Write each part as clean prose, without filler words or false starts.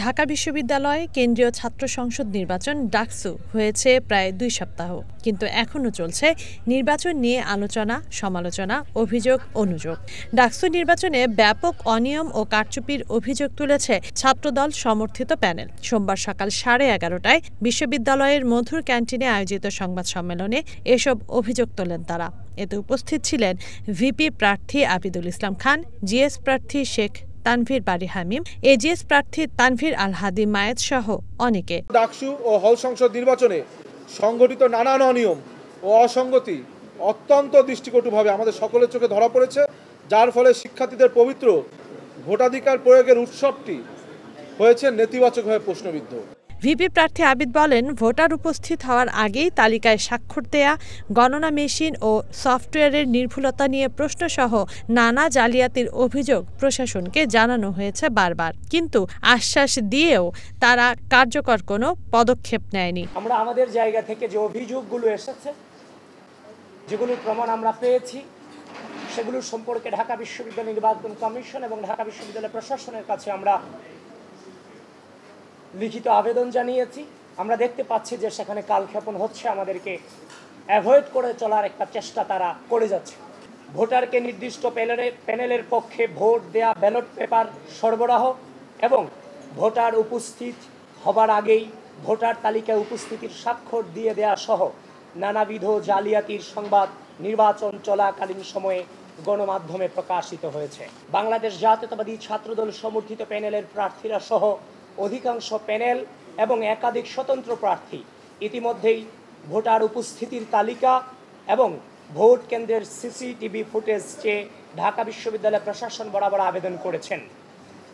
ঢাকা বিশ্ববিদ্যালয়ে কেন্দ্রীয় ছাত্র সংসদ নির্বাচন ডাকসু হয়েছে প্রায় ২ সপ্তাহ, কিন্তু এখনও চলছে নির্বাচন নিয়ে আলোচনা, সমালোচনা, অভিযোগ, অনুযোগ। ডাকসু নির্বাচনে ব্যাপক অনিয়ম ও কারচুপির অভিযোগ তুলেছে ছাত্রদল সমর্থিত প্যানেল। সোমবার সকাল 11:30টায় বিশ্ববিদ্যালয়ের মধুর ক্যান্টিনে আয়োজিত সংবাদ সম্মেলনে এসব অভিযোগ তোলেন তারা। এতে উপস্থিত ছিলেন ভিপি প্রার্থী আবিদুল ইসলাম খান, জিএস প্রার্থী শেখ তানভীর বারী হামিম, এজিএস প্রার্থী তানভীর আল হাদি মায়েত সহ অনেকে। ডাকসু ও হল সংসদ নির্বাচনে সংঘটিত নানান অনিয়ম ও অসঙ্গতি অত্যন্ত দৃষ্টিকটুভাবে আমাদের সকলের চোখে ধরা পড়েছে, যার ফলে শিক্ষার্থীদের পবিত্র ভোটাধিকার প্রয়োগের উৎসবটি হয়েছে নেতিবাচকভাবে প্রশ্নবিদ্ধ। ভিপি প্রার্থী আবিদ বলেন, ভোটার উপস্থিত হওয়ার আগেই তালিকায় স্বাক্ষর দেয়া, গণনা মেশিন ও সফটওয়্যারের নির্ভুলতা নিয়ে প্রশ্নসহ নানা জালিয়াতির অভিযোগ প্রশাসনকে জানানো হয়েছে বারবার, কিন্তু আশ্বাস দিয়েও তারা কার্যকর কোনো পদক্ষেপ নেয়নি। আমরা আমাদের জায়গা থেকে যে অভিযোগগুলো এসেছে, যেগুলোর প্রমাণ আমরা পেয়েছি, সেগুলো সম্পর্কে ঢাকা বিশ্ববিদ্যালয় নির্বাচন কমিশন এবং ঢাকা বিশ্ববিদ্যালয় প্রশাসনের কাছে আমরা লিখিত আবেদন জানিয়েছি। আমরা দেখতে পাচ্ছি যে সেখানে কালক্ষেপণ হচ্ছে, আমাদেরকে অ্যাভয়েড করে চলার একটা চেষ্টা তারা করে যাচ্ছে। ভোটারকে নির্দিষ্ট প্যানেলের পক্ষে ভোট দেয়া ব্যালট পেপার সরবরাহ এবং ভোটার উপস্থিত হবার আগেই ভোটার তালিকায় উপস্থিতির স্বাক্ষর দিয়ে দেয়া সহ নানাবিধ জালিয়াতির সংবাদ নির্বাচন চলাকালীন সময়ে গণমাধ্যমে প্রকাশিত হয়েছে। বাংলাদেশ জাতীয়তাবাদী ছাত্রদল সমর্থিত প্যানেলের প্রার্থীরা সহ অধিকাংশ প্যানেল এবং একাধিক স্বতন্ত্র প্রার্থী ইতিমধ্যেই ভোটার উপস্থিতির তালিকা এবং ভোট কেন্দ্রের সিসিটিভি ফুটেজ চেয়ে ঢাকা বিশ্ববিদ্যালয় প্রশাসন বরাবর আবেদন করেছেন,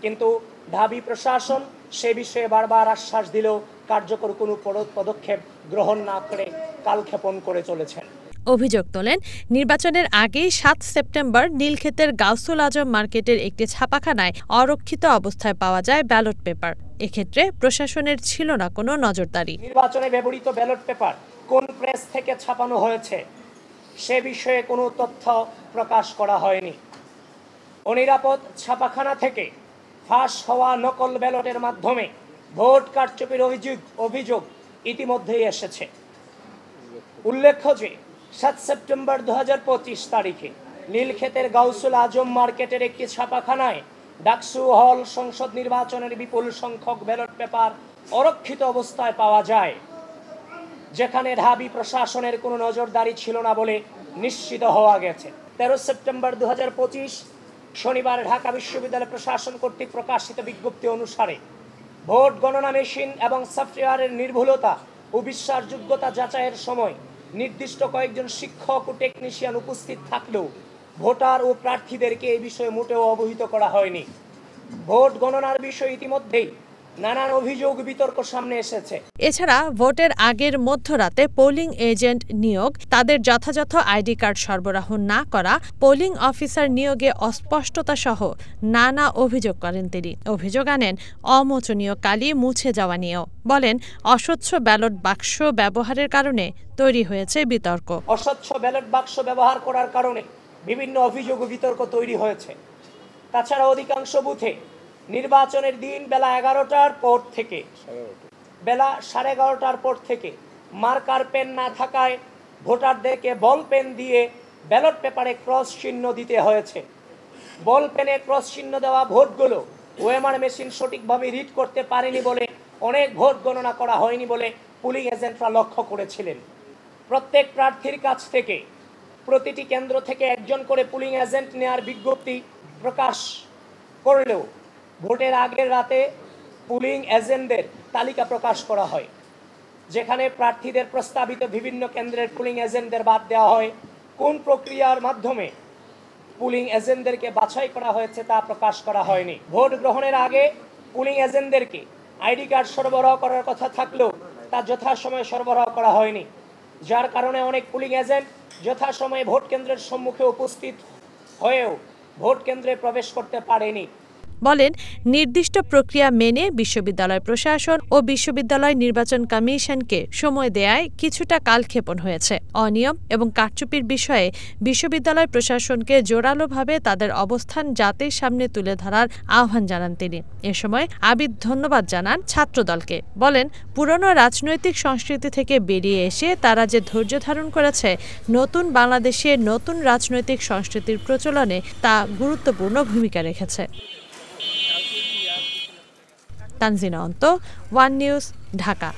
কিন্তু ঢাবি প্রশাসন সে বিষয়ে বারবার আশ্বাস দিলেও কার্যকর কোনো পদক্ষেপ গ্রহণ না করে কালক্ষেপণ করে চলেছেন। অভিযোগ তোলেন, নির্বাচনের আগেই 7 সেপ্টেম্বর নীলক্ষেতের গাউসুল আজম মার্কেটের একটি ছাপাখানায় অরক্ষিত অবস্থায় পাওয়া যায় ব্যালট পেপার। এক্ষেত্রে প্রশাসনের ছিল না কোনো নজরদারি। নির্বাচনে ব্যবহৃত ব্যালট পেপার কোন প্রেস থেকে ছাপানো হয়েছে সে বিষয়ে কোনো তথ্য প্রকাশ করা হয়নি। অনিরাপদ ছাপাখানা থেকে ফাঁস হওয়া নকল ব্যালটের মাধ্যমে ভোট কারচুপির অভিযোগ ইতিমধ্যেই এসেছে। উল্লেখ্য যে 7 সেপ্টেম্বর 2025 তারিখে নীলক্ষেতের গাউসুল আজম মার্কেটের একটি ছাপাখানায় ডাকসু হল সংসদ নির্বাচনের বিপুল সংখ্যক ব্যালট পেপার অরক্ষিত অবস্থায় পাওয়া যায়, যেখানে ঢাবি প্রশাসনের কোনো নজরদারি ছিল না বলে নিশ্চিত হওয়া গেছে। 13 সেপ্টেম্বর 2025 শনিবার ঢাকা বিশ্ববিদ্যালয় প্রশাসন কর্তৃক প্রকাশিত বিজ্ঞপ্তি অনুসারে ভোট গণনা মেশিন এবং সফটওয়্যারের নির্ভুলতা ও বিশ্বাসযোগ্যতা যাচাইয়ের সময় নির্দিষ্ট কয়েকজন শিক্ষক ও টেকনিশিয়ান উপস্থিত থাকলেও ভোটার ও প্রার্থীদেরকে এই বিষয়ে মোটেও অবহিত করা হয়নি। ভোট গণনার বিষয়ে ইতিমধ্যেই নানান অভিযোগ বিতর্ক সামনে এসেছে। এছাড়া ভোটের আগের মধ্যরাতে পোলিং এজেন্ট নিয়োগ, তাদের যথাযথ আইডি কার্ড সরবরাহ না করা, পোলিং অফিসার নিয়োগে অস্পষ্টতা সহ নানা অভিযোগ করেন তিনি। অভিযোগ আনেন অমোচনীয় কালি মুছে যাওয়া নিয়েও। বলেন, অস্বচ্ছ ব্যালট বাক্স ব্যবহারের কারণে তৈরি হয়েছে বিতর্ক। অস্বচ্ছ ব্যালট বাক্স ব্যবহার করার কারণে বিভিন্ন অভিযোগ ও বিতর্ক তৈরি হয়েছে। তাছাড়া অধিকাংশ বুথে নির্বাচনের দিন বেলা 11টার পর থেকে বেলা 11:30টার পর থেকে মার্কার পেন না থাকায় ভোটারদেরকে বল পেন দিয়ে ব্যালট পেপারে ক্রস চিহ্ন দিতে হয়েছে। বল পেনে ক্রস চিহ্ন দেওয়া ভোটগুলো ওএমআর মেশিন সঠিকভাবে রিড করতে পারেনি বলে অনেক ভোট গণনা করা হয়নি বলে পুলিং এজেন্টরা লক্ষ্য করেছিলেন। প্রত্যেক প্রার্থীর কাছ থেকে প্রতিটি কেন্দ্র থেকে একজন করে পুলিং এজেন্ট নেওয়ার বিজ্ঞপ্তি প্রকাশ করলেও ভোটের আগের রাতে পুলিং এজেন্টদের তালিকা প্রকাশ করা হয়, যেখানে প্রার্থীদের প্রস্তাবিত বিভিন্ন কেন্দ্রের পুলিং এজেন্টদের বাদ দেওয়া হয়। কোন প্রক্রিয়ার মাধ্যমে পুলিং এজেন্টদেরকে বাছাই করা হয়েছে তা প্রকাশ করা হয়নি। ভোট গ্রহণের আগে পুলিং এজেন্টদেরকে আইডি কার্ড সরবরাহ করার কথা থাকলেও তা যথাসময়ে সরবরাহ করা হয়নি, যার কারণে অনেক পুলিং এজেন্ট যথাসময়ে ভোট কেন্দ্রের সম্মুখে উপস্থিত হয়েও ভোট কেন্দ্রে প্রবেশ করতে পারেনি। বলেন, নির্দিষ্ট প্রক্রিয়া মেনে বিশ্ববিদ্যালয় প্রশাসন ও বিশ্ববিদ্যালয় নির্বাচন কমিশনকে সময় দেয়ায় কিছুটা কালক্ষেপণ হয়েছে। অনিয়ম এবং কারচুপির বিষয়ে বিশ্ববিদ্যালয় প্রশাসনকে জোরালোভাবে তাদের অবস্থান জাতির সামনে তুলে ধরার আহ্বান জানান তিনি। এ সময় আবিদ ধন্যবাদ জানান ছাত্রদলকে। বলেন, পুরনো রাজনৈতিক সংস্কৃতি থেকে বেরিয়ে এসে তারা যে ধৈর্য ধারণ করেছে নতুন বাংলাদেশে নতুন রাজনৈতিক সংস্কৃতির প্রচলনে তা গুরুত্বপূর্ণ ভূমিকা রেখেছে। তানজিনা অন্ত, ওয়ান নিউজ, ঢাকা।